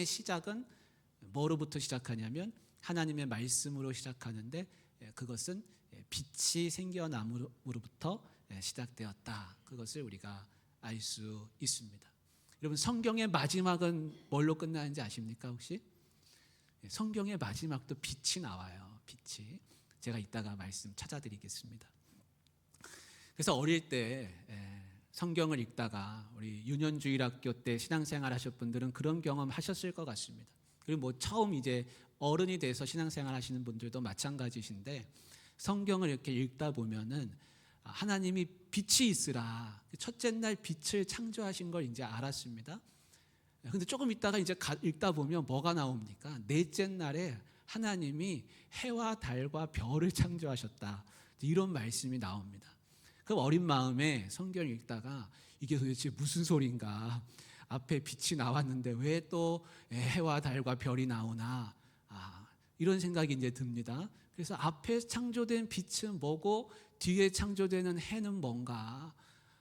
시작은 뭐로부터 시작하냐면 하나님의 말씀으로 시작하는데, 그것은 빛이 생겨남으로부터 시작되었다. 그것을 우리가 알 수 있습니다. 여러분, 성경의 마지막은 뭘로 끝나는지 아십니까 혹시? 성경의 마지막도 빛이 나와요. 빛이. 제가 이따가 말씀 찾아드리겠습니다. 그래서 어릴 때 성경을 읽다가 우리 유년주일학교 때 신앙생활 하셨던 분들은 그런 경험 하셨을 것 같습니다. 그리고 뭐 처음 이제 어른이 돼서 신앙생활 하시는 분들도 마찬가지신데, 성경을 이렇게 읽다 보면은 하나님이 빛이 있으라, 첫째 날 빛을 창조하신 걸 이제 알았습니다. 근데 조금 있다가 이제 읽다 보면 뭐가 나옵니까? 넷째 날에 하나님이 해와 달과 별을 창조하셨다, 이런 말씀이 나옵니다. 그럼 어린 마음에 성경을 읽다가 이게 도대체 무슨 소린가? 앞에 빛이 나왔는데 왜 또 해와 달과 별이 나오나? 이런 생각이 이제 듭니다. 그래서 앞에 창조된 빛은 뭐고 뒤에 창조되는 해는 뭔가?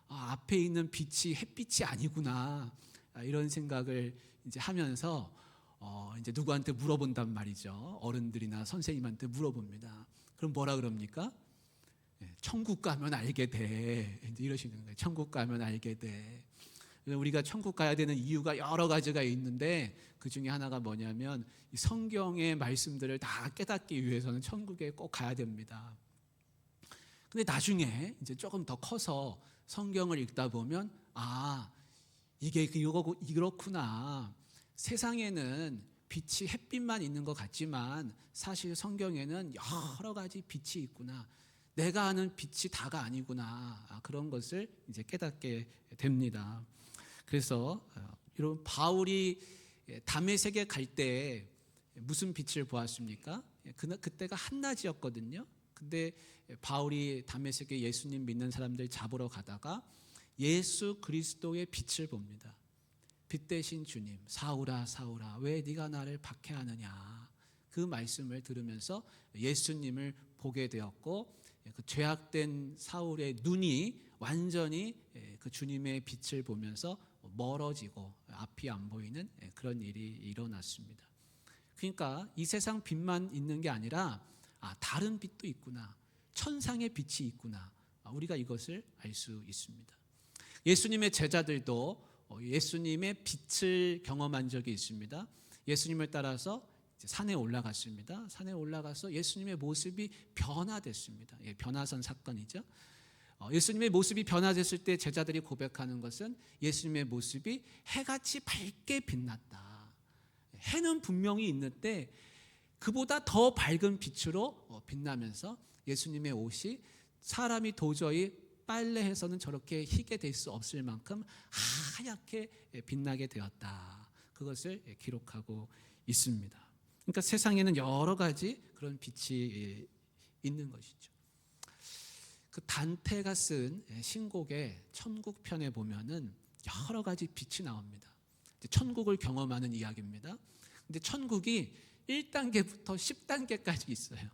앞에 있는 빛이 햇빛이 아니구나. 이런 생각을 이제 하면서 이제 누구한테 물어본단 말이죠. 어른들이나 선생님한테 물어봅니다. 그럼 뭐라 그럽니까? 천국 가면 알게 돼. 이제 이러시는 거예요. 천국 가면 알게 돼. 우리가 천국 가야 되는 이유가 여러 가지가 있는데, 그 중에 하나가 뭐냐면 성경의 말씀들을 다 깨닫기 위해서는 천국에 꼭 가야 됩니다. 근데 나중에 이제 조금 더 커서 성경을 읽다 보면 이게 이렇구나. 세상에는 빛이 햇빛만 있는 것 같지만 사실 성경에는 여러 가지 빛이 있구나. 내가 아는 빛이 다가 아니구나. 그런 것을 이제 깨닫게 됩니다. 그래서 여러분, 바울이 다메섹에 갈 때 무슨 빛을 보았습니까? 그때가 한낮이었거든요. 근데 바울이 다메섹에 예수님 믿는 사람들 잡으러 가다가 예수 그리스도의 빛을 봅니다. 빛 대신 주님, 사울아 사울아 왜 네가 나를 박해하느냐. 그 말씀을 들으면서 예수님을 보게 되었고, 그 죄악된 사울의 눈이 완전히 그 주님의 빛을 보면서 멀어지고 앞이 안 보이는 그런 일이 일어났습니다. 그러니까 이 세상 빛만 있는 게 아니라 다른 빛도 있구나. 천상의 빛이 있구나. 우리가 이것을 알 수 있습니다. 예수님의 제자들도 예수님의 빛을 경험한 적이 있습니다. 예수님을 따라서 산에 올라갔습니다. 산에 올라가서 예수님의 모습이 변화됐습니다. 변화선 사건이죠. 예수님의 모습이 변화됐을 때 제자들이 고백하는 것은 예수님의 모습이 해같이 밝게 빛났다. 해는 분명히 있는데 그보다 더 밝은 빛으로 빛나면서 예수님의 옷이 사람이 도저히 빨래해서는 저렇게 희게 될 수 없을 만큼 하얗게 빛나게 되었다. 그것을 기록하고 있습니다. 그러니까 세상에는 여러 가지 그런 빛이 있는 것이죠. 그 단테가 쓴 신곡의 천국편에 보면은 여러 가지 빛이 나옵니다. 천국을 경험하는 이야기입니다. 근데 천국이 1단계부터 10단계까지 있어요.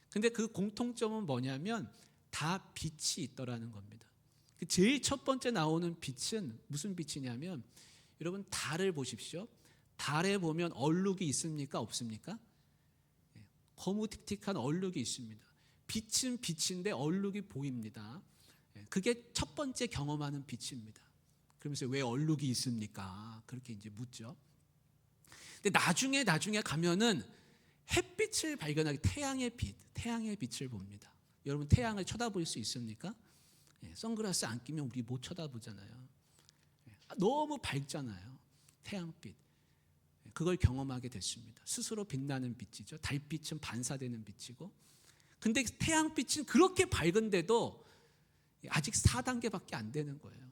근데 그 공통점은 뭐냐면 다 빛이 있더라는 겁니다. 제일 첫 번째 나오는 빛은 무슨 빛이냐면, 여러분 달을 보십시오. 달에 보면 얼룩이 있습니까? 없습니까? 거무틱틱한 얼룩이 있습니다. 빛은 빛인데 얼룩이 보입니다. 그게 첫 번째 경험하는 빛입니다. 그러면서 왜 얼룩이 있습니까? 그렇게 이제 묻죠. 근데 나중에 가면은 햇빛을 발견하게, 태양의 빛을 봅니다. 여러분 태양을 쳐다볼 수 있습니까? 선글라스 안 끼면 우리 못 쳐다보잖아요. 너무 밝잖아요. 태양빛. 그걸 경험하게 됐습니다. 스스로 빛나는 빛이죠. 달빛은 반사되는 빛이고. 근데 태양빛은 그렇게 밝은데도 아직 4단계밖에 안 되는 거예요.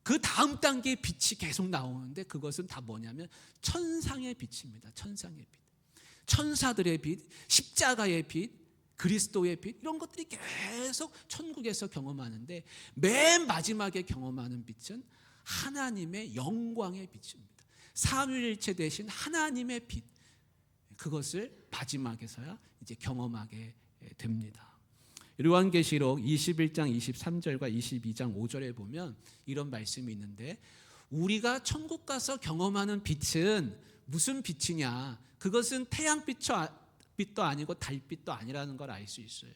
그 다음 단계의 빛이 계속 나오는데 그것은 다 뭐냐면 천상의 빛입니다. 천상의 빛. 천사들의 빛, 십자가의 빛, 그리스도의 빛, 이런 것들이 계속 천국에서 경험하는데 맨 마지막에 경험하는 빛은 하나님의 영광의 빛입니다. 삼위일체 되신 하나님의 빛, 그것을 마지막에서야 이제 경험하게 됩니다. 요한계시록 21장 23절과 22장 5절에 보면 이런 말씀이 있는데, 우리가 천국 가서 경험하는 빛은 무슨 빛이냐? 그것은 태양빛도 아니고 달빛도 아니라는 걸 알 수 있어요.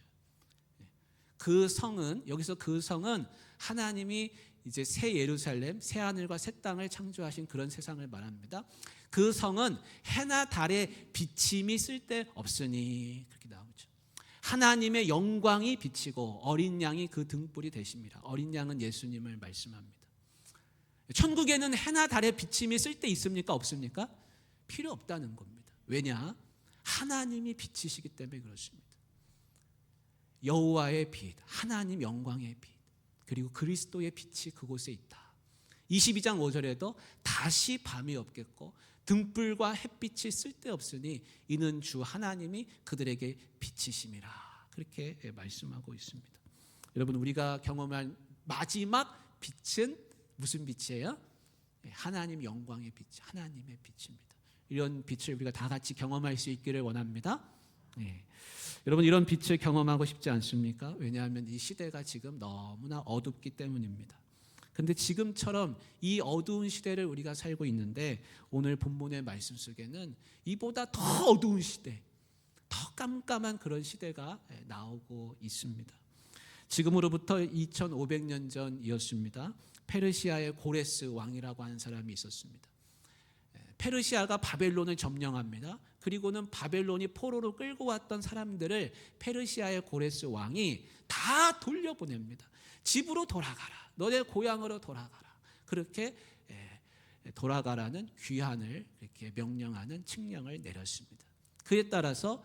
그 성은, 여기서 그 성은 하나님이 이제 새 예루살렘, 새 하늘과 새 땅을 창조하신 그런 세상을 말합니다. 그 성은 해나 달의 비침이 쓸데없으니, 그렇게 나오죠. 하나님의 영광이 비치고 어린 양이 그 등불이 되십니다. 어린 양은 예수님을 말씀합니다. 천국에는 해나 달의 비침이 쓸데 있습니까? 없습니까? 필요 없다는 겁니다. 왜냐? 하나님이 빛이시기 때문에 그렇습니다. 여호와의 빛, 하나님 영광의 빛, 그리고 그리스도의 빛이 그곳에 있다. 22장 5절에도 다시 밤이 없겠고 등불과 햇빛이 쓸데없으니 이는 주 하나님이 그들에게 빛이심이라, 그렇게 말씀하고 있습니다. 여러분, 우리가 경험한 마지막 빛은 무슨 빛이에요? 하나님 영광의 빛, 하나님의 빛입니다. 이런 빛을 우리가 다 같이 경험할 수 있기를 원합니다. 여러분, 이런 빛을 경험하고 싶지 않습니까? 왜냐하면 이 시대가 지금 너무나 어둡기 때문입니다. 그런데 지금처럼 이 어두운 시대를 우리가 살고 있는데, 오늘 본문의 말씀 속에는 이보다 더 어두운 시대, 더 깜깜한 그런 시대가 나오고 있습니다. 지금으로부터 2500년 전이었습니다. 페르시아의 고레스 왕이라고 하는 사람이 있었습니다. 페르시아가 바벨론을 점령합니다. 그리고는 바벨론이 포로로 끌고 왔던 사람들을 페르시아의 고레스 왕이 다 돌려보냅니다. 집으로 돌아가라, 너네 고향으로 돌아가라, 그렇게 돌아가라는 귀환을 이렇게 명령하는 칙령을 내렸습니다. 그에 따라서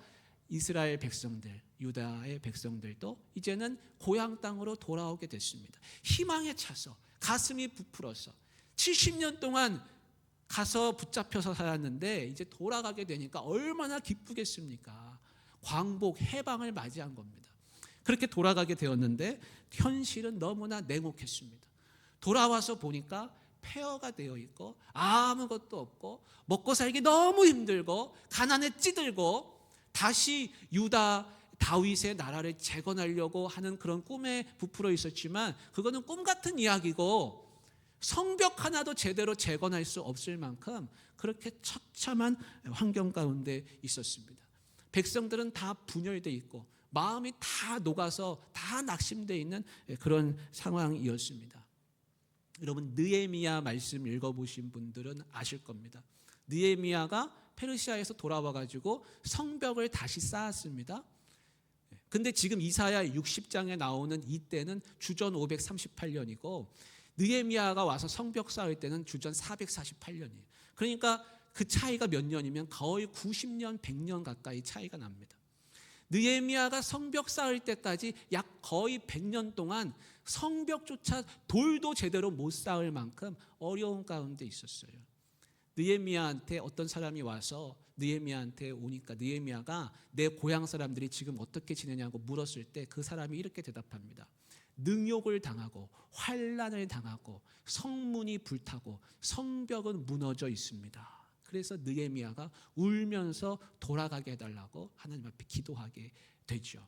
이스라엘 백성들, 유다의 백성들도 이제는 고향 땅으로 돌아오게 됐습니다. 희망에 차서 가슴이 부풀어서 70년 동안 가서 붙잡혀서 살았는데 이제 돌아가게 되니까 얼마나 기쁘겠습니까? 광복, 해방을 맞이한 겁니다. 그렇게 돌아가게 되었는데 현실은 너무나 냉혹했습니다. 돌아와서 보니까 폐허가 되어 있고 아무것도 없고 먹고 살기 너무 힘들고 가난에 찌들고 다시 유다 다윗의 나라를 재건하려고 하는 그런 꿈에 부풀어 있었지만 그거는 꿈 같은 이야기고 성벽 하나도 제대로 재건할 수 없을 만큼 그렇게 처참한 환경 가운데 있었습니다. 백성들은 다 분열되어 있고 마음이 다 녹아서 다 낙심되어 있는 그런 상황이었습니다. 여러분, 느헤미야 말씀 읽어보신 분들은 아실 겁니다. 느헤미야가 페르시아에서 돌아와가지고 성벽을 다시 쌓았습니다. 근데 지금 이사야 60장에 나오는 이때는 주전 538년이고 느헤미야가 와서 성벽 쌓을 때는 주전 448년이에요. 그러니까 그 차이가 몇 년이면 거의 90년, 100년 가까이 차이가 납니다. 느헤미야가 성벽 쌓을 때까지 약 거의 100년 동안 성벽조차 돌도 제대로 못 쌓을 만큼 어려운 가운데 있었어요. 느헤미야한테 어떤 사람이 와서 느헤미야한테 오니까 느헤미야가 내 고향 사람들이 지금 어떻게 지내냐고 물었을 때 그 사람이 이렇게 대답합니다. 능욕을 당하고 환난을 당하고 성문이 불타고 성벽은 무너져 있습니다. 그래서 느헤미야가 울면서 돌아가게 해달라고 하나님 앞에 기도하게 되죠.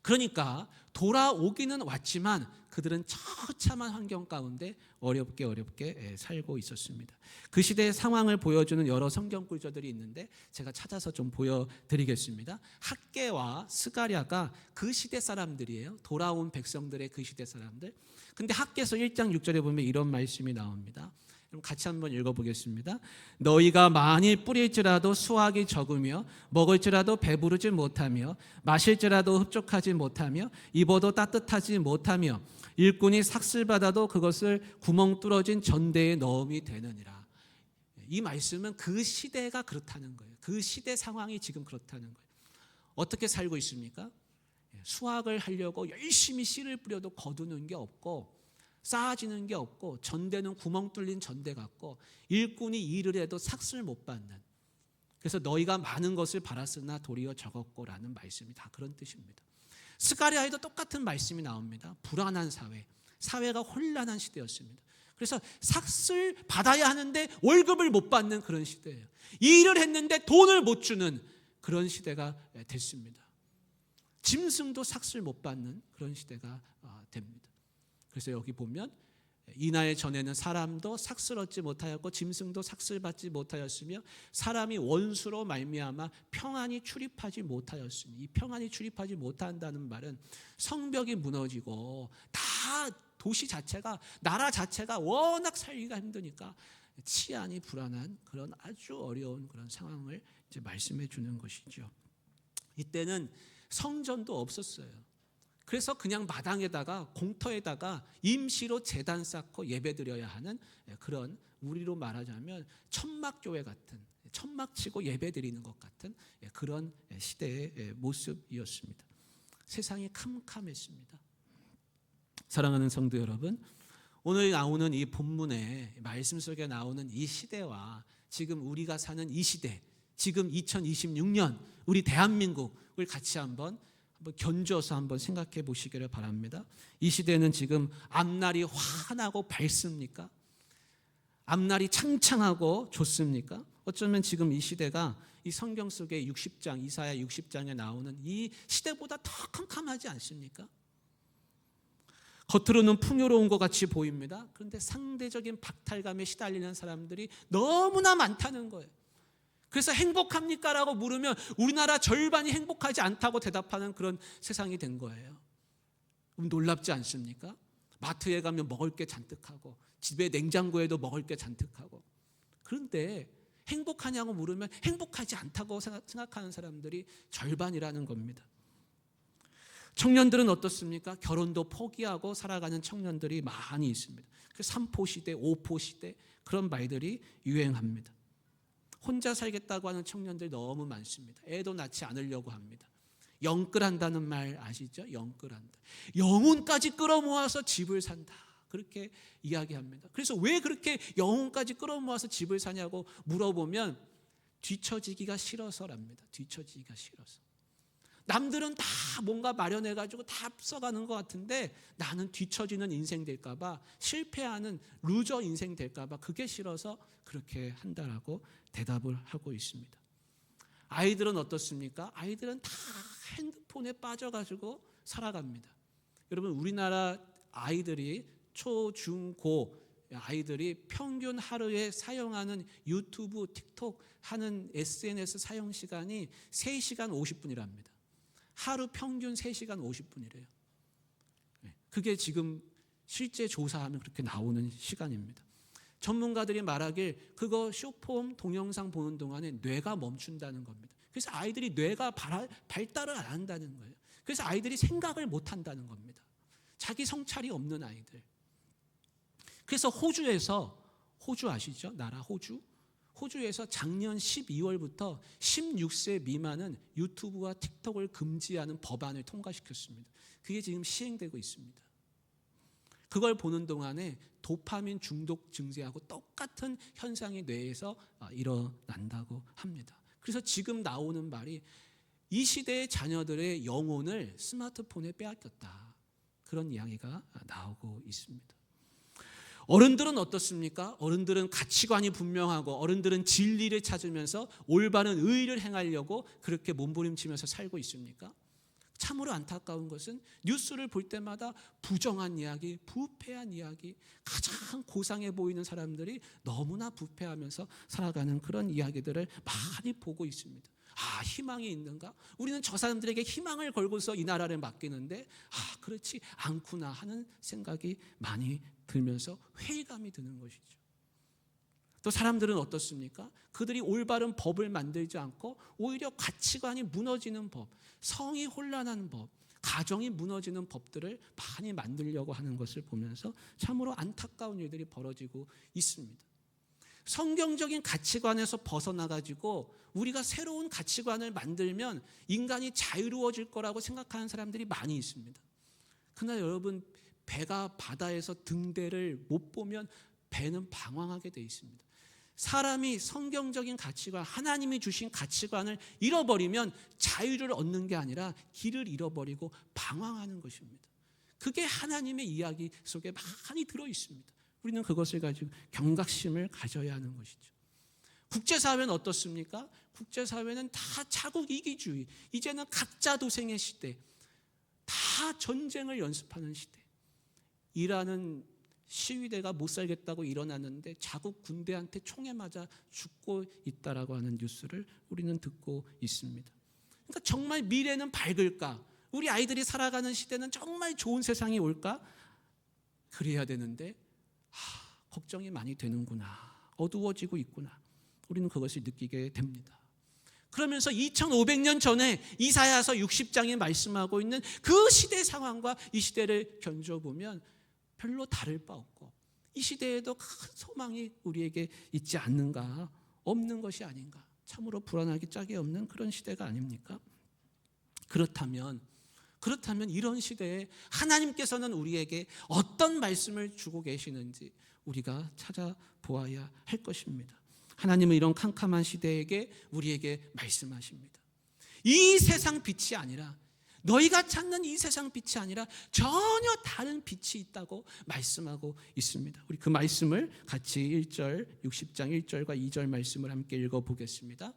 그러니까 돌아오기는 왔지만 그들은 처참한 환경 가운데 어렵게 살고 있었습니다. 그 시대의 상황을 보여주는 여러 성경 구절들이 있는데 제가 찾아서 좀 보여드리겠습니다. 학개와 스가랴가 그 시대 사람들이에요. 돌아온 백성들의 그 시대 사람들. 근데 학개서 1장 6절에 보면 이런 말씀이 나옵니다. 그럼 같이 한번 읽어보겠습니다. 너희가 많이 뿌릴지라도 수확이 적으며 먹을지라도 배부르지 못하며 마실지라도 흡족하지 못하며 입어도 따뜻하지 못하며 일꾼이 삭슬 받아도 그것을 구멍 뚫어진 전대에 넣음이 되느니라. 이 말씀은 그 시대가 그렇다는 거예요. 그 시대 상황이 지금 그렇다는 거예요. 어떻게 살고 있습니까? 수확을 하려고 열심히 씨를 뿌려도 거두는 게 없고 쌓아지는 게 없고 전대는 구멍 뚫린 전대 같고 일꾼이 일을 해도 삭슬 못 받는, 그래서 너희가 많은 것을 바랐으나 도리어 적었고라는 말씀이 다 그런 뜻입니다. 스가랴에도 똑같은 말씀이 나옵니다. 불안한 사회가 혼란한 시대였습니다. 그래서 삭슬 받아야 하는데 월급을 못 받는 그런 시대예요. 일을 했는데 돈을 못 주는 그런 시대가 됐습니다. 짐승도 삭슬 못 받는 그런 시대가 됩니다. 그래서 여기 보면 이날 전에는 사람도 삭슬 얻지 못하였고 짐승도 삭슬 받지 못하였으며 사람이 원수로 말미암아 평안히 출입하지 못하였으니, 이 평안히 출입하지 못한다는 말은 성벽이 무너지고 다 도시 자체가, 나라 자체가 워낙 살기가 힘드니까 치안이 불안한 그런 아주 어려운 그런 상황을 이제 말씀해 주는 것이죠. 이때는 성전도 없었어요. 그래서 그냥 마당에다가, 공터에다가 임시로 제단 쌓고 예배드려야 하는 그런, 우리로 말하자면 천막교회 같은, 천막 치고 예배드리는 것 같은 그런 시대의 모습이었습니다. 세상이 캄캄했습니다. 사랑하는 성도 여러분, 오늘 나오는 이 본문의 말씀 속에 나오는 이 시대와 지금 우리가 사는 이 시대, 지금 2026년 우리 대한민국을 같이 한번 견주어서 한번 생각해 보시기를 바랍니다. 이 시대는 지금 앞날이 환하고 밝습니까? 앞날이 창창하고 좋습니까? 어쩌면 지금 이 시대가 이 성경 속의 60장, 이사야 60장에 나오는 이 시대보다 더 캄캄하지 않습니까? 겉으로는 풍요로운 것 같이 보입니다. 그런데 상대적인 박탈감에 시달리는 사람들이 너무나 많다는 거예요. 그래서 행복합니까? 라고 물으면 우리나라 절반이 행복하지 않다고 대답하는 그런 세상이 된 거예요. 놀랍지 않습니까? 마트에 가면 먹을 게 잔뜩하고 집에 냉장고에도 먹을 게 잔뜩하고, 그런데 행복하냐고 물으면 행복하지 않다고 생각하는 사람들이 절반이라는 겁니다. 청년들은 어떻습니까? 결혼도 포기하고 살아가는 청년들이 많이 있습니다. 그래서 3포 시대, 5포 시대 그런 말들이 유행합니다. 혼자 살겠다고 하는 청년들이 너무 많습니다. 애도 낳지 않으려고 합니다. 영끌한다는 말 아시죠? 영끌한다. 영혼까지 끌어모아서 집을 산다, 그렇게 이야기합니다. 그래서 왜 그렇게 영혼까지 끌어모아서 집을 사냐고 물어보면 뒤처지기가 싫어서랍니다. 뒤처지기가 싫어서. 남들은 다 뭔가 마련해가지고 다 앞서가는 것 같은데 나는 뒤처지는 인생 될까봐, 실패하는 루저 인생 될까봐 그게 싫어서 그렇게 한다라고 대답을 하고 있습니다. 아이들은 어떻습니까? 아이들은 다 핸드폰에 빠져가지고 살아갑니다. 여러분, 우리나라 아이들이 초, 중, 고 아이들이 평균 하루에 사용하는 유튜브, 틱톡 하는 SNS 사용 시간이 3시간 50분이랍니다. 하루 평균 3시간 50분이래요. 그게 지금 실제 조사하면 그렇게 나오는 시간입니다. 전문가들이 말하길 그거 쇼폼 동영상 보는 동안에 뇌가 멈춘다는 겁니다. 그래서 아이들이 뇌가 발달을 안 한다는 거예요. 그래서 아이들이 생각을 못 한다는 겁니다. 자기 성찰이 없는 아이들. 그래서 호주 아시죠? 나라 호주에서 작년 12월부터 16세 미만은 유튜브와 틱톡을 금지하는 법안을 통과시켰습니다. 그게 지금 시행되고 있습니다. 그걸 보는 동안에 도파민 중독 증세하고 똑같은 현상이 뇌에서 일어난다고 합니다. 그래서 지금 나오는 말이 이 시대의 자녀들의 영혼을 스마트폰에 빼앗겼다, 그런 이야기가 나오고 있습니다. 어른들은 어떻습니까? 어른들은 가치관이 분명하고 어른들은 진리를 찾으면서 올바른 의를 행하려고 그렇게 몸부림치면서 살고 있습니까? 참으로 안타까운 것은 뉴스를 볼 때마다 부정한 이야기, 부패한 이야기, 가장 고상해 보이는 사람들이 너무나 부패하면서 살아가는 그런 이야기들을 많이 보고 있습니다. 아, 희망이 있는가? 우리는 저 사람들에게 희망을 걸고서 이 나라를 맡기는데 그렇지 않구나 하는 생각이 많이 들면서 회의감이 드는 것이죠. 또 사람들은 어떻습니까? 그들이 올바른 법을 만들지 않고 오히려 가치관이 무너지는 법, 성이 혼란한 법, 가정이 무너지는 법들을 많이 만들려고 하는 것을 보면서 참으로 안타까운 일들이 벌어지고 있습니다. 성경적인 가치관에서 벗어나가지고 우리가 새로운 가치관을 만들면 인간이 자유로워질 거라고 생각하는 사람들이 많이 있습니다. 그러나 여러분, 배가 바다에서 등대를 못 보면 배는 방황하게 돼 있습니다. 사람이 성경적인 가치관, 하나님이 주신 가치관을 잃어버리면 자유를 얻는 게 아니라 길을 잃어버리고 방황하는 것입니다. 그게 하나님의 이야기 속에 많이 들어 있습니다. 우리는 그것을 가지고 경각심을 가져야 하는 것이죠. 국제사회는 어떻습니까? 국제사회는 다 자국 이기주의, 이제는 각자 도생의 시대, 다 전쟁을 연습하는 시대, 일하는 시위대가 못 살겠다고 일어났는데 자국 군대한테 총에 맞아 죽고 있다라고 하는 뉴스를 우리는 듣고 있습니다. 그러니까 정말 미래는 밝을까? 우리 아이들이 살아가는 시대는 정말 좋은 세상이 올까? 그래야 되는데 걱정이 많이 되는구나. 어두워지고 있구나. 우리는 그것을 느끼게 됩니다. 그러면서 2500년 전에 이사야서 60장이 말씀하고 있는 그 시대 상황과 이 시대를 견줘보면 별로 다를 바 없고 이 시대에도 큰 소망이 우리에게 있지 않는가, 없는 것이 아닌가, 참으로 불안하기 짝이 없는 그런 시대가 아닙니까? 그렇다면 이런 시대에 하나님께서는 우리에게 어떤 말씀을 주고 계시는지 우리가 찾아보아야 할 것입니다. 하나님은 이런 캄캄한 시대에게 우리에게 말씀하십니다. 이 세상 빛이 아니라, 너희가 찾는 이 세상 빛이 아니라 전혀 다른 빛이 있다고 말씀하고 있습니다. 우리 그 말씀을 같이 60장 1절과 2절 말씀을 함께 읽어보겠습니다.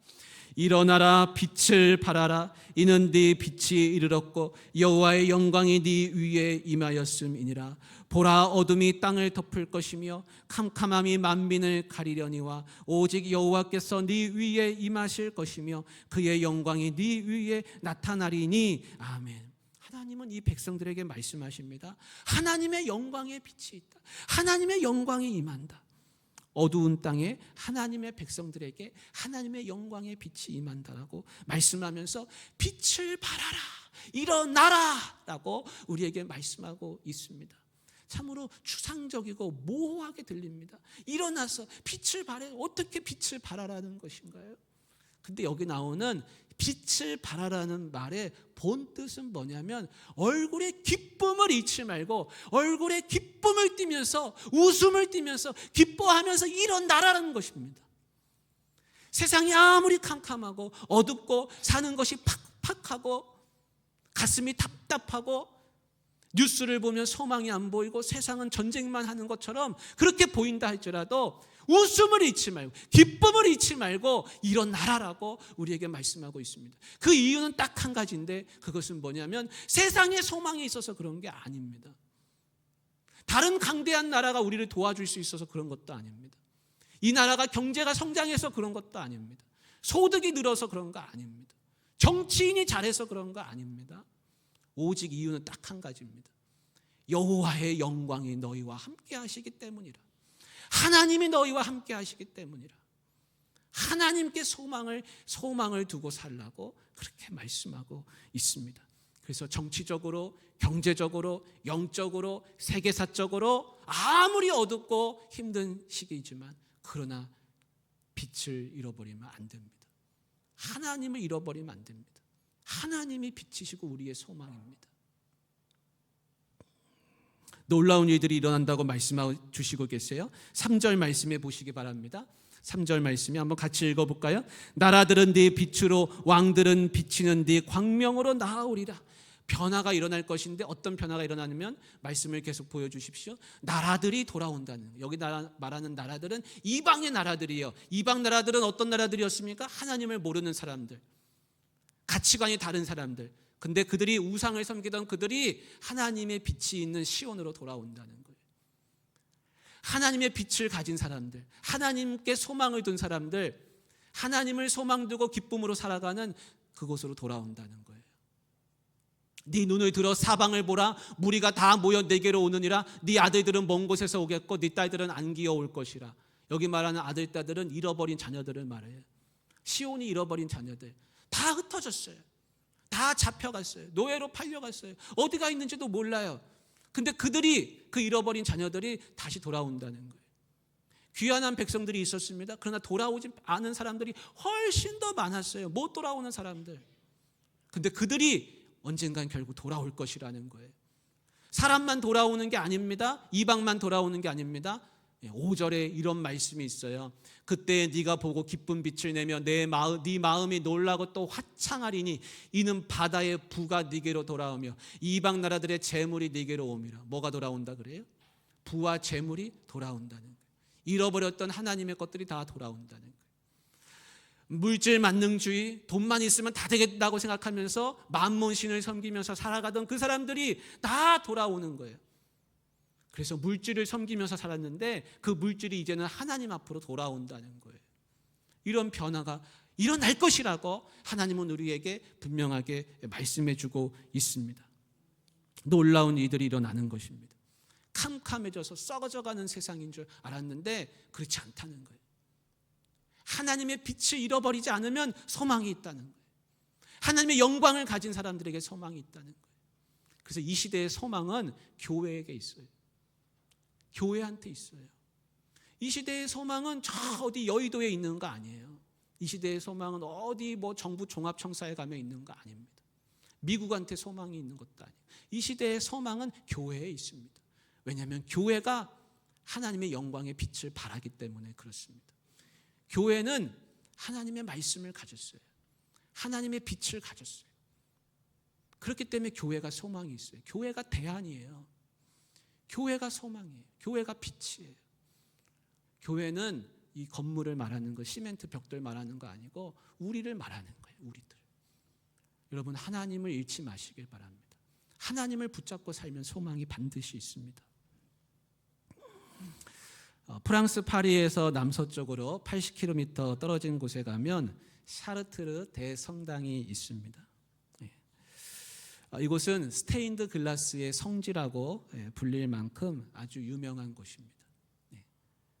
일어나라, 빛을 발하라. 이는 네 빛이 이르렀고 여호와의 영광이 네 위에 임하였음이니라. 보라, 어둠이 땅을 덮을 것이며 캄캄함이 만민을 가리려니와 오직 여호와께서 네 위에 임하실 것이며 그의 영광이 네 위에 나타나리니. 아멘. 하나님은 이 백성들에게 말씀하십니다. 하나님의 영광의 빛이 있다. 하나님의 영광이 임한다. 어두운 땅에 하나님의 백성들에게 하나님의 영광의 빛이 임한다라고 말씀하면서 빛을 발하라, 일어나라 라고 우리에게 말씀하고 있습니다. 참으로 추상적이고 모호하게 들립니다. 일어나서 빛을 발해, 어떻게 빛을 발하라는 것인가요? 근데 여기 나오는 빛을 발하라는 말의 본 뜻은 뭐냐면 얼굴에 기쁨을 잃지 말고 얼굴에 기쁨을 띠면서 웃음을 띠면서 기뻐하면서 일어나라는 것입니다. 세상이 아무리 캄캄하고 어둡고 사는 것이 팍팍하고 가슴이 답답하고 뉴스를 보면 소망이 안 보이고 세상은 전쟁만 하는 것처럼 그렇게 보인다 할지라도 웃음을 잃지 말고 기쁨을 잃지 말고 일어나라라고 우리에게 말씀하고 있습니다. 그 이유는 딱 한 가지인데 그것은 뭐냐면 세상에 소망이 있어서 그런 게 아닙니다. 다른 강대한 나라가 우리를 도와줄 수 있어서 그런 것도 아닙니다. 이 나라가 경제가 성장해서 그런 것도 아닙니다. 소득이 늘어서 그런 거 아닙니다. 정치인이 잘해서 그런 거 아닙니다. 오직 이유는 딱 한 가지입니다. 여호와의 영광이 너희와 함께 하시기 때문이라. 하나님이 너희와 함께 하시기 때문이라. 하나님께 소망을 두고 살라고 그렇게 말씀하고 있습니다. 그래서 정치적으로, 경제적으로, 영적으로, 세계사적으로 아무리 어둡고 힘든 시기이지만 그러나 빛을 잃어버리면 안 됩니다. 하나님을 잃어버리면 안 됩니다. 하나님이 빛이시고 우리의 소망입니다. 놀라운 일들이 일어난다고 말씀해 주시고 계세요. 3절 말씀해 보시기 바랍니다. 3절 말씀이 한번 같이 읽어볼까요? 나라들은 네 빛으로 왕들은 비치는 네 광명으로 나아오리라. 변화가 일어날 것인데 어떤 변화가 일어나냐면 말씀을 계속 보여주십시오. 나라들이 돌아온다는, 여기 말하는 나라들은 이방의 나라들이에요. 이방 나라들은 어떤 나라들이었습니까? 하나님을 모르는 사람들, 가치관이 다른 사람들. 근데 그들이 우상을 섬기던 그들이 하나님의 빛이 있는 시온으로 돌아온다는 거예요. 하나님의 빛을 가진 사람들, 하나님께 소망을 둔 사람들, 하나님을 소망 두고 기쁨으로 살아가는 그곳으로 돌아온다는 거예요. 네 눈을 들어 사방을 보라. 무리가 다 모여 내게로 오느니라. 네 아들들은 먼 곳에서 오겠고 네 딸들은 안기어 올 것이라. 여기 말하는 아들, 딸들은 잃어버린 자녀들을 말해요. 시온이 잃어버린 자녀들 다 흩어졌어요. 다 잡혀갔어요. 노예로 팔려갔어요. 어디가 있는지도 몰라요. 근데 그들이, 그 잃어버린 자녀들이 다시 돌아온다는 거예요. 귀환한 백성들이 있었습니다. 그러나 돌아오지 않은 사람들이 훨씬 더 많았어요. 못 돌아오는 사람들. 근데 그들이 언젠간 결국 돌아올 것이라는 거예요. 사람만 돌아오는 게 아닙니다. 이방만 돌아오는 게 아닙니다. 5절에 이런 말씀이 있어요. 그때 네가 보고 기쁜 빛을 내며 네 마음이 놀라고 또 화창하리니 이는 바다의 부가 네게로 돌아오며 이방 나라들의 재물이 네게로 오미라. 뭐가 돌아온다 그래요? 부와 재물이 돌아온다는 거예요. 잃어버렸던 하나님의 것들이 다 돌아온다는 거예요. 물질 만능주의, 돈만 있으면 다 되겠다고 생각하면서 만몬신을 섬기면서 살아가던 그 사람들이 다 돌아오는 거예요. 그래서 물질을 섬기면서 살았는데 그 물질이 이제는 하나님 앞으로 돌아온다는 거예요. 이런 변화가 일어날 것이라고 하나님은 우리에게 분명하게 말씀해 주고 있습니다. 놀라운 일들이 일어나는 것입니다. 캄캄해져서 썩어져가는 세상인 줄 알았는데 그렇지 않다는 거예요. 하나님의 빛을 잃어버리지 않으면 소망이 있다는 거예요. 하나님의 영광을 가진 사람들에게 소망이 있다는 거예요. 그래서 이 시대의 소망은 교회에게 있어요. 교회한테 있어요. 이 시대의 소망은 저 어디 여의도에 있는 거 아니에요. 이 시대의 소망은 어디 정부 종합청사에 가면 있는 거 아닙니다. 미국한테 소망이 있는 것도 아니에요. 이 시대의 소망은 교회에 있습니다. 왜냐하면 교회가 하나님의 영광의 빛을 발하기 때문에 그렇습니다. 교회는 하나님의 말씀을 가졌어요. 하나님의 빛을 가졌어요. 그렇기 때문에 교회가 소망이 있어요. 교회가 대안이에요. 교회가 소망이에요. 교회가 빛이에요. 교회는 이 건물을 말하는 거, 시멘트 벽돌 말하는 거 아니고 우리를 말하는 거예요. 우리들. 여러분, 하나님을 잃지 마시길 바랍니다. 하나님을 붙잡고 살면 소망이 반드시 있습니다. 프랑스 파리에서 남서쪽으로 80km 떨어진 곳에 가면 샤르트르 대성당이 있습니다. 이곳은 스테인드 글라스의 성지라고 불릴 만큼 아주 유명한 곳입니다.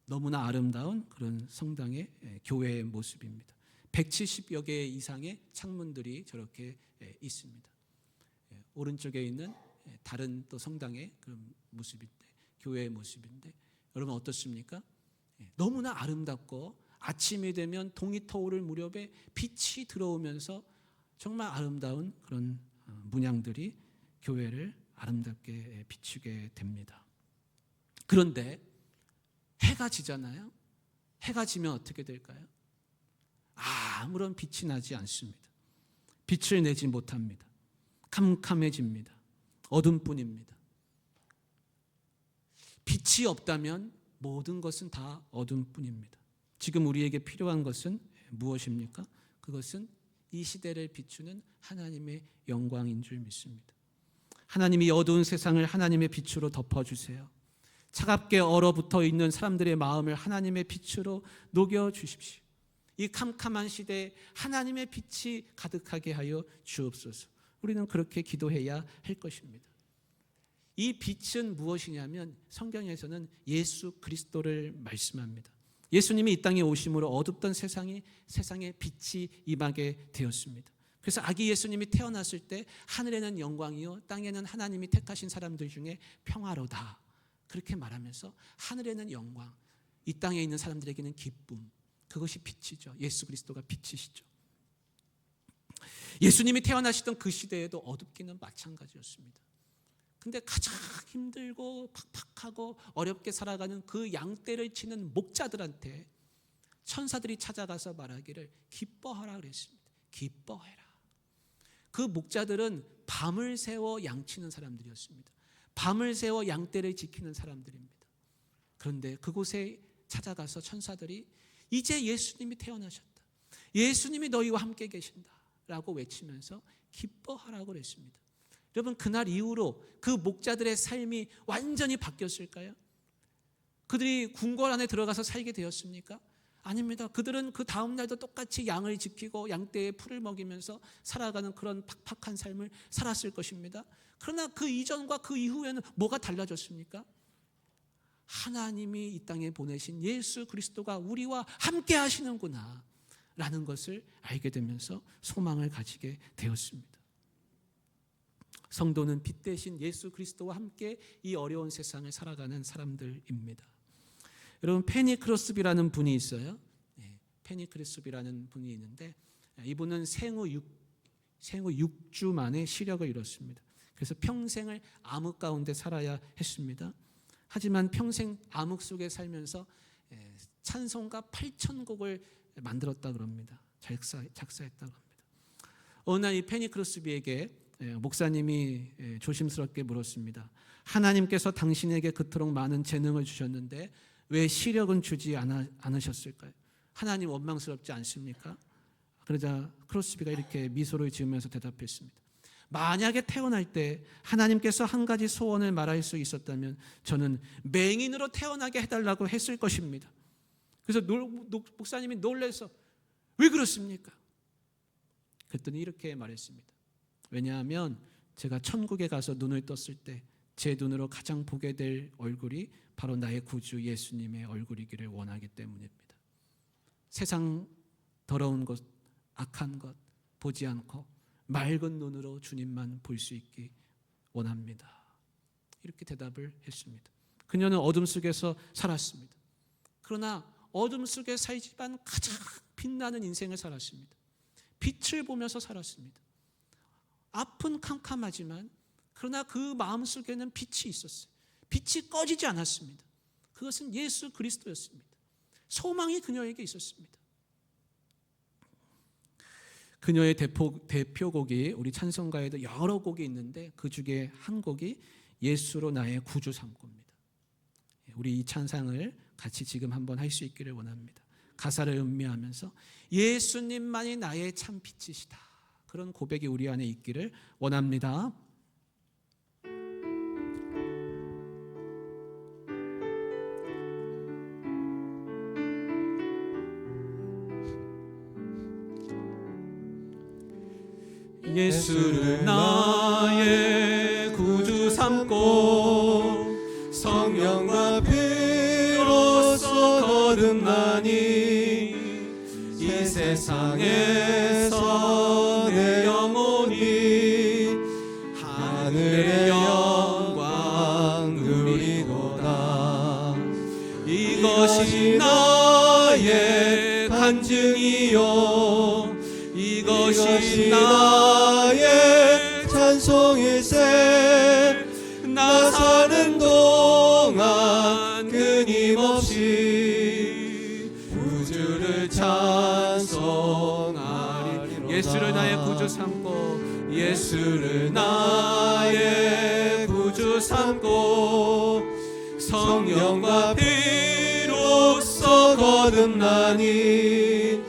너무나 아름다운 그런 성당의 교회의 모습입니다. 170여 개 이상의 창문들이 저렇게 있습니다. 오른쪽에 있는 다른 또 성당의 그런 모습인데, 교회의 모습인데, 여러분 어떻습니까? 너무나 아름답고 아침이 되면 동이 터오를 무렵에 빛이 들어오면서 정말 아름다운 그런 문양들이 교회를 아름답게 비추게 됩니다. 그런데 해가 지잖아요. 해가 지면 어떻게 될까요? 아무런 빛이 나지 않습니다. 빛을 내지 못합니다. 캄캄해집니다. 어둠뿐입니다. 빛이 없다면 모든 것은 다 어둠뿐입니다. 지금 우리에게 필요한 것은 무엇입니까? 그것은 이 시대를 비추는 하나님의 영광인 줄 믿습니다. 하나님이 어두운 세상을 하나님의 빛으로 덮어주세요. 차갑게 얼어붙어 있는 사람들의 마음을 하나님의 빛으로 녹여주십시오. 이 캄캄한 시대에 하나님의 빛이 가득하게 하여 주옵소서. 우리는 그렇게 기도해야 할 것입니다. 이 빛은 무엇이냐면 성경에서는 예수 그리스도를 말씀합니다. 예수님이 이 땅에 오심으로 어둡던 세상에 빛이 임하게 되었습니다. 그래서 아기 예수님이 태어났을 때 하늘에는 영광이요 땅에는 하나님이 택하신 사람들 중에 평화로다. 그렇게 말하면서 하늘에는 영광, 이 땅에 있는 사람들에게는 기쁨, 그것이 빛이죠. 예수 그리스도가 빛이시죠. 예수님이 태어나시던 그 시대에도 어둡기는 마찬가지였습니다. 근데 가장 힘들고 팍팍하고 어렵게 살아가는 그 양떼를 치는 목자들한테 천사들이 찾아가서 말하기를 기뻐하라 그랬습니다. 기뻐해라. 그 목자들은 밤을 새워 양치는 사람들이었습니다. 밤을 새워 양떼를 지키는 사람들입니다. 그런데 그곳에 찾아가서 천사들이 이제 예수님이 태어나셨다. 예수님이 너희와 함께 계신다. 라고 외치면서 기뻐하라고 그랬습니다. 여러분, 그날 이후로 그 목자들의 삶이 완전히 바뀌었을까요? 그들이 궁궐 안에 들어가서 살게 되었습니까? 아닙니다. 그들은 그 다음 날도 똑같이 양을 지키고 양떼의 풀을 먹이면서 살아가는 그런 팍팍한 삶을 살았을 것입니다. 그러나 그 이전과 그 이후에는 뭐가 달라졌습니까? 하나님이 이 땅에 보내신 예수 그리스도가 우리와 함께 하시는구나 라는 것을 알게 되면서 소망을 가지게 되었습니다. 성도는 빛 대신 예수 그리스도와 함께 이 어려운 세상을 살아가는 사람들입니다. 여러분, 페니 크로스비라는 분이 있어요. 페니 크로스비라는 분이 있는데 이분은 생후 6주 만에 시력을 잃었습니다. 그래서 평생을 암흑 가운데 살아야 했습니다. 하지만 평생 암흑 속에 살면서 찬송가 8,000곡을 만들었다고 합니다. 작사했다고 합니다. 어느 날 이 페니 크로스비에게 목사님이 조심스럽게 물었습니다. 하나님께서 당신에게 그토록 많은 재능을 주셨는데 왜 시력은 주지 않으셨을까요? 하나님 원망스럽지 않습니까? 그러자 크로스비가 이렇게 미소를 지으면서 대답했습니다. 만약에 태어날 때 하나님께서 한 가지 소원을 말할 수 있었다면 저는 맹인으로 태어나게 해달라고 했을 것입니다. 그래서 목사님이 놀라서 왜 그렇습니까? 그랬더니 이렇게 말했습니다. 왜냐하면 제가 천국에 가서 눈을 떴을 때 제 눈으로 가장 보게 될 얼굴이 바로 나의 구주 예수님의 얼굴이기를 원하기 때문입니다. 세상 더러운 것, 악한 것 보지 않고 맑은 눈으로 주님만 볼 수 있기 원합니다. 이렇게 대답을 했습니다. 그녀는 어둠 속에서 살았습니다. 그러나 어둠 속에 살지만 가장 빛나는 인생을 살았습니다. 빛을 보면서 살았습니다. 앞은 캄캄하지만 그러나 그 마음속에는 빛이 있었어요. 빛이 꺼지지 않았습니다. 그것은 예수 그리스도였습니다. 소망이 그녀에게 있었습니다. 그녀의 대표곡이 우리 찬송가에도 여러 곡이 있는데 그 중에 한 곡이 예수로 나의 구주 삼고입니다. 우리 이 찬상을 같이 지금 한번 할 수 있기를 원합니다. 가사를 음미하면서 예수님만이 나의 참 빛이시다. 그런 고백이 우리 안에 있기를 원합니다. 예수를 나의 구주 삼고 성령과 피로써 거듭나니 이 세상에서 내 영혼이 하늘의 영광 누리도다. 이것이 나의 간증이요 이것이 나의 찬송일세. 나 사는 동안 끊임없이 구주를 찬송하리. 예수를 나의 구주 삼고 예수를 나의 구주 삼고 성령과 피로써 거듭나니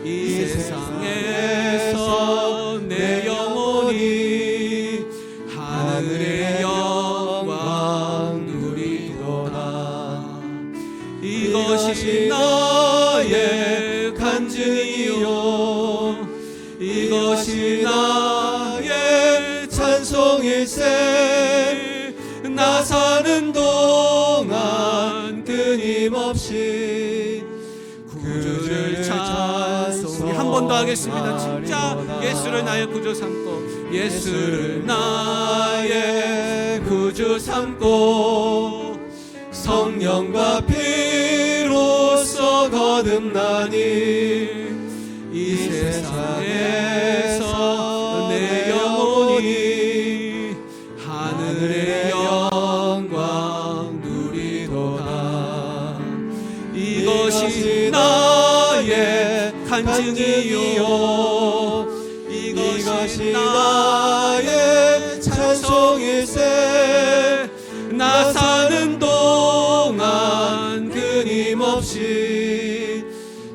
이 세상에서 내 영혼이 하늘의 영광 누리도다. 이것이 나의 간증이요 이것이 나의 찬송일세. 나 사는 동안 끊임없이 구주를 찬송. 한 번 더 하겠습니다. 진짜 예수를 나의 구주 삼고 예수를 나의 구주 삼고 성령과 피로써 거듭나니 이 세상에서 내 영혼이 하늘의 영광 누리도다. 이것이 나의 간증이요 이것이 나의 찬송일세. 나 사는 동안 끊임없이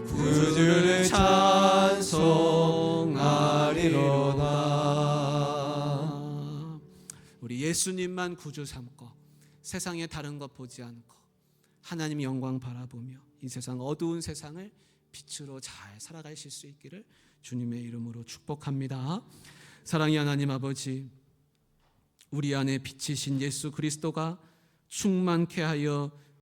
구주를 찬송하리로다. 우리 예수님만 구주 삼고 세상에 다른 것 보지 않고 하나님 영광 바라보며 이 세상 어두운 세상을 빛으로 잘 살아가실 수 있기를 주님의 이름으로 축복합니다. 사랑의 하나님 아버지, 우리 안에 빛이신 예수 그리스도가 충만케 하여